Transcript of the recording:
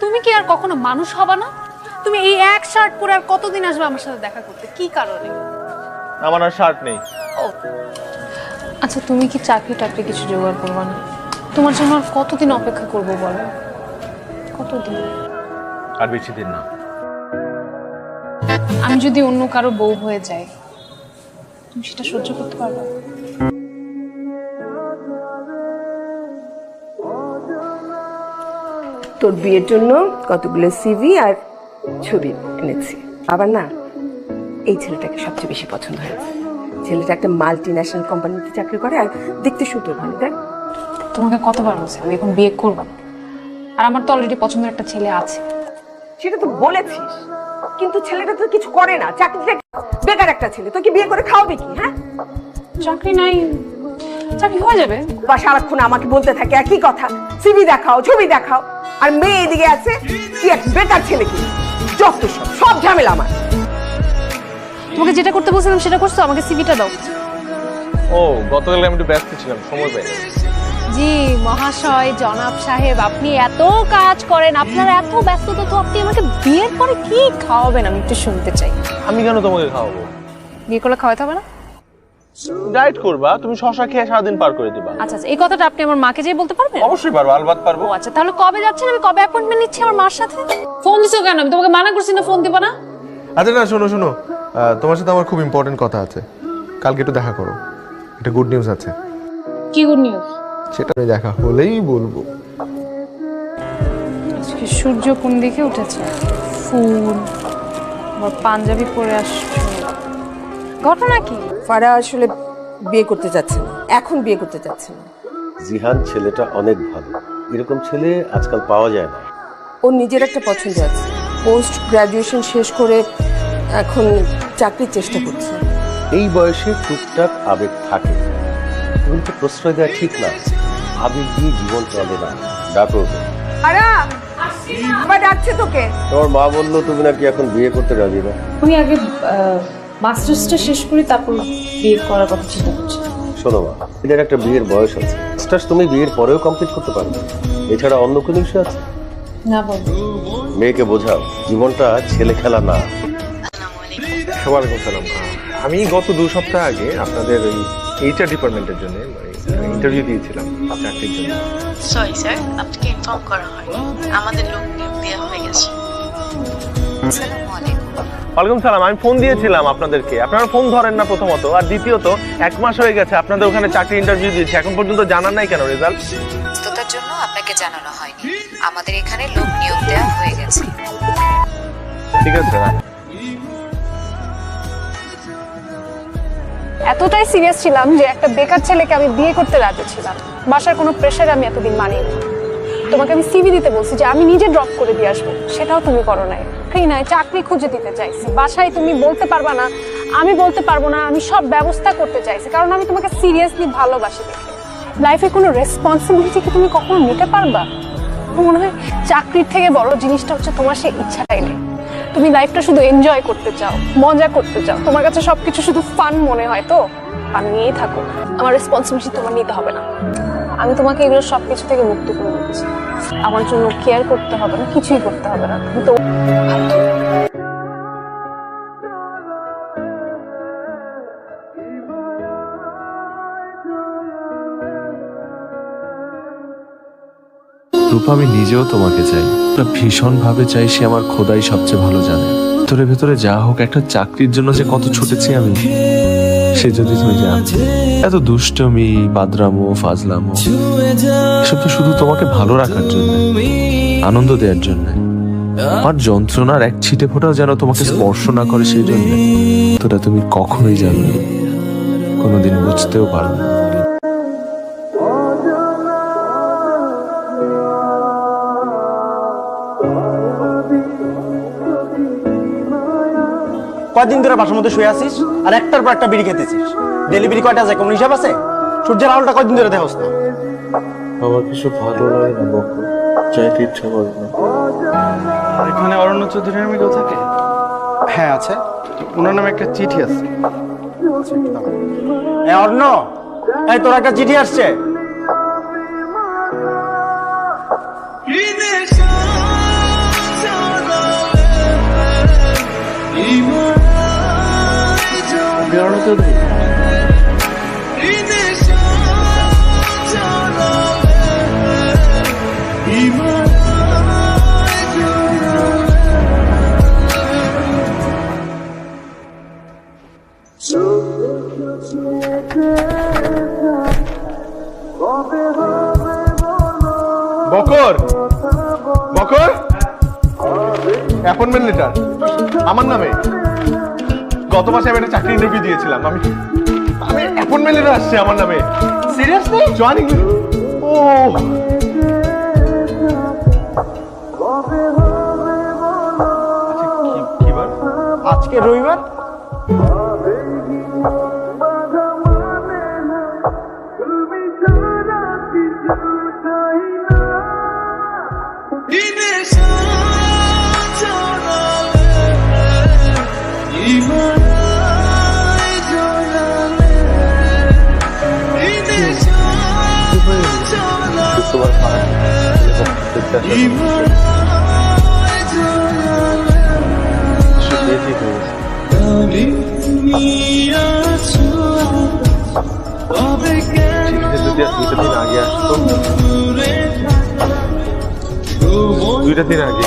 তুমি কি আর কখনো মানুষ হবা না? তুমি এই এক শার্ট পরে আর কতদিন আসবে আমার সাথে দেখা করতে? কি কারণে? আমার আর শার্ট নেই। ও আচ্ছা, তুমি কি চাকরি টাকরি কিছু জোগাড় করবা না? তোমার জন্য আর কতদিন অপেক্ষা করবো বলো? কতদিন? আর বেশি দিন না। আমি যদি অন্য কারো বউ হয়ে যাই, তুমি সেটা সহ্য করতে পারবে? তোর বিয়ের জন্য কতগুলো সিভি আর ছবি এনেছি। আবার না, এই ছেলেটাকে সবচেয়ে বেশি পছন্দ হয়েছে। ছেলেটা একটা মাল্টি ন্যাশনাল কোম্পানিতে চাকরি করে আর দেখতে সুন্দর ভালো। দেখ, তোমাকে কতবার বলছি আমি এখন বিয়ে করবো না, আর আমার তো অলরেডি পছন্দের একটা ছেলে আছে। সেটা তো বলেছিস, কিন্তু ছেলেটা তো কিছু করে না, চাকরিটা বেকার একটা ছেলে। তোকে বিয়ে করে খাওয়াবে কি? হ্যাঁ, চাকরি নাই, চাকরি হয়ে যাবে। বা সারাক্ষণ আমাকে বলতে থাকে একই কথা, সিভি দেখাও ছবি দেখাও, আর মেয়ে এদিকে আছে কি এক বেকার ছেলে। কি যত সব ঝামেলা আমার। তোমাকে যেটা করতে বলছিলাম সেটা করছো, আমাকে সিভিটা দাও। ও গতকাল আমি একটু ব্যস্ত ছিলাম, সময় পাইনি। জি মহাশয়, জনাব সাহেব, আপনি এত কাজ করেন, আপনার এত ব্যস্ততা, তো আপনি আমাকে বিয়ের পরে কি খাওয়াবেন আমি একটু শুনতে চাই। আমি কেন তোমাকে খাওয়াবো? বিয়ে করলে খাওয়াতে হবে না? ডায়েট করবা, তুমি শশা খেয়ে সারাদিন পার করে দিবা। আচ্ছা আচ্ছা, এই কথাটা আপনি আমার মাকে যেয়ে বলতে পারবেন? অবশ্যই পারবো, আলবাত পারবো। ও আচ্ছা, তাহলে কবে যাচ্ছেন? আমি কবে অ্যাপয়েন্টমেন্ট নিচ্ছি আমার মার সাথে? ফোন দিছো কেন? আমি তোমাকে মানা করছি না ফোন দিব না। আচ্ছা না, শোনো শোনো, তোমার সাথে আমার খুব ইম্পর্টেন্ট কথা আছে। কালকে একটু দেখা করো, একটা গুড নিউজ আছে। কি গুড নিউজ? সেটা আমি দেখা হলেই বলবো। আজকে সূর্য কোন দিকে উঠেছে? ফুল, আবার পাঞ্জাবি পরে আসছো, ঘটনা কি? ফারা আসলে বিয়ে করতে যাচ্ছে না, এখন বিয়ে করতে যাচ্ছে না। জিহান ছেলেটা অনেক ভালো, এরকম ছেলে আজকাল পাওয়া যায় না। ওর নিজের একটা পছন্দ আছে, পোস্ট গ্রাজুয়েশন শেষ করে এখন চাকরির চেষ্টা করছে। এই বয়সে টুকটাক আবেগ থাকে, কিন্তু প্রশ্রয় দেওয়া ঠিক না। আবেগ দিয়ে জীবন চলে না। ডাকো ওকে। আরে আবার ডাকছে তোকে। তোমার মা বললো তুমি নাকি এখন বিয়ে করতে রাজি না। আমি আগে মাস্টার্সটা শেষ করি, তারপর বিয়ে করার কথা চিন্তা করছি। শোনো মা, এদের একটা বিয়ের বয়স আছে। মাস্টার্স তুমি বিয়ের পরেও কমপ্লিট করতে পারবে, এছাড়া অন্য কোনো ইস্যু আছে? না বলবো। মেয়েকে বোঝাও জীবনটা ছেলে খেলা না। ওয়ালাইকুম সালাম। আমি গত 2 সপ্তাহ আগে আপনাদের ওই এইচআর ডিপার্টমেন্টের জন্য ইন্টারভিউ দিয়েছিলাম চাকরির জন্য। সরি স্যার, আপনাকে ইনফর্ম করা হয়নি। আমাদের লোক নিয়োগ দেওয়া হয়ে গেছে। আসসালামু আলাইকুম। ওয়ালাইকুম সালাম। আমি ফোন দিয়েছিলাম আপনাদেরকে, আপনারা ফোন ধরেন না প্রথমত, আর দ্বিতীয়ত 1 মাস হয়ে গেছে আপনাদের ওখানে চাকরি ইন্টারভিউ দিয়েছি, এখন পর্যন্ত জানার নাই কেন রেজাল্ট? ব্যস্ততার জন্য আপনাকে জানানো হয়নি। আমাদের এখানে লোক নিয়োগ দেওয়া হয়ে গেছে। ঠিক আছে না? এতটাই সিরিয়াস ছিলাম যে একটা বেকার ছেলেকে আমি বিয়ে করতে রাজি ছিলাম। বাসার কোনো প্রেশার আমি এতদিন মানিনি। তোমাকে আমি সিভি দিতে বলছি যে আমি নিজে ড্রপ করে দিয়ে আসবো, সেটাও তুমি করো নাই। নাই, চাকরি খুঁজে দিতে চাইছি বাসায়, তুমি বলতে পারবা না, আমি বলতে পারবো না, আমি সব ব্যবস্থা করতে চাইছি, কারণ আমি তোমাকে সিরিয়াসলি ভালোবাসি দেখে। লাইফে কোনো রেসপন্সিবিলিটি কি তুমি কখনো নিতে পারবা? মনে হয় চাকরির থেকে বড় জিনিসটা হচ্ছে তোমার সেই ইচ্ছাটাই নেই। তুমি লাইফটা শুধু এনজয় করতে চাও, মজা করতে চাও, তোমার কাছে সবকিছু শুধু ফান মনে হয়, তো ফান নিয়েই থাকো। আমার রেসপন্সিবিলিটি তোমার নিতে হবে না। আমি তোমাকে এগুলো সবকিছু থেকে মুক্ত করে দিচ্ছি। আমার জন্য কেয়ার করতে হবে না, কিছুই করতে হবে না। তুমি তো রূপা, আমি নিজেও তোমাকে চাই, ভীষণ ভাবে চাই। সে আমার খোদাই সবচেয়ে ভালো জানে। ভেতরে ভেতরে যা হোক, একটা চাকরির জন্য যে কত ছুটেছি আমি, সে যদি তুমি জানতে। এত দুষ্টমি, বাদরামো, ফাজলামো, এসব তো শুধু তোমাকে ভালো রাখার জন্য, আনন্দ দেওয়ার জন্য। আমার যন্ত্রণার এক ছিটে ফোঁটাও যেন তোমাকে স্পর্শ না করে, সেই জন্য। তোটা তুমি কখনোই জানবে, কোনোদিন বুঝতেও পারবে না। কয়দিন ধরে বাসার মধ্যে শুয়ে আছিস আর একটার পর একটা বিড়ি খেতেছিস? ডেলিভারি কয়টা যায় কোনো হিসাব আছে? সূর্যের আলোটা কয়দিন ধরে দেখোস না? আমার কিছু ভালো লাগে না বকু, চাইতে ইচ্ছা করে না। এখানে অরণ্য চৌধুরীর নামে কেউ থাকে? হ্যাঁ আছে, ওনার নামে একটা চিঠি আছে। অর্ণ, এই তোর একটা চিঠি আসছে। চৌধুরী। বকর বকর অ্যাপয়েন্টমেন্ট লেটার আমার নামে। গত মাসে আমি একটা চাকরি ইন্টারভিউ দিয়েছিলাম, আমি অ্যাপয়েন্টমেন্ট লেটার আসছে আমার নামে। সিরিয়াসলি? জয়েনিং। ও কি বার? আজকে রবিবার। তোমার যদি আর 2টা দিন আগে আসতো, 2টা দিন আগে